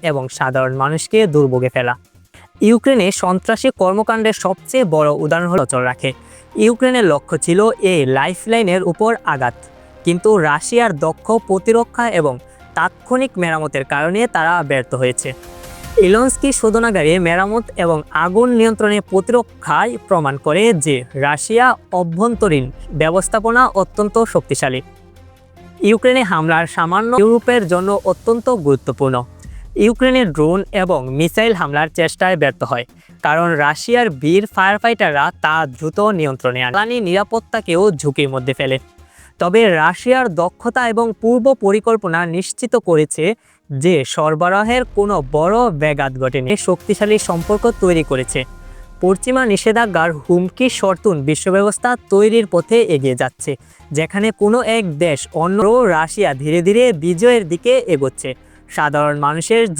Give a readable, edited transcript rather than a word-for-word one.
এবং সাধারণ মানুষকে দুর্ভোগে ফেলা। ইউক্রেনে সন্ত্রাসী কর্মকাণ্ডের সবচেয়ে বড় উদাহরণ হলো নজর রাখে। ইউক্রেনের লক্ষ্য ছিল এই লাইফলাইনের উপর আঘাত, কিন্তু রাশিয়ার দক্ষ প্রতিরক্ষা এবং তাৎক্ষণিক মেরামতের কারণে তারা ব্যর্থ হয়েছে। ইলনস্কি শোধনাগারে মেরামত এবং আগুন নিয়ন্ত্রণে প্রতিরক্ষায় প্রমাণ করে যে রাশিয়া অভ্যন্তরীণ ব্যবস্থাপনা অত্যন্ত শক্তিশালী। ইউক্রেনে হামলার সামান্য ইউরোপের জন্য অত্যন্ত গুরুত্বপূর্ণ। ইউক্রেনের ড্রোন এবং মিসাইল হামলার চেষ্টায় ব্যর্থ হয়, কারণ রাশিয়ার বীর ফায়ারফাইটাররা তা দ্রুত নিয়ন্ত্রণে আনে, জ্বালানি নিরাপত্তাকেও ঝুঁকির মধ্যে ফেলে। তবে রাশিয়ার দক্ষতা এবং পূর্ব পরিকল্পনা নিশ্চিত করেছে যে সরবরাহের কোনো বড় ব্যাঘাত ঘটেনি, শক্তিশালী সম্পর্ক তৈরি করেছে। পশ্চিমা নিষেধাজ্ঞার হুমকি সর্তুন বিশ্বব্যবস্থা তৈরির পথে এগিয়ে যাচ্ছে, যেখানে কোনো এক দেশ অন্য রাশিয়া ধীরে ধীরে বিজয়ের দিকে এগোচ্ছে। সাধারণ মানুষের জীবন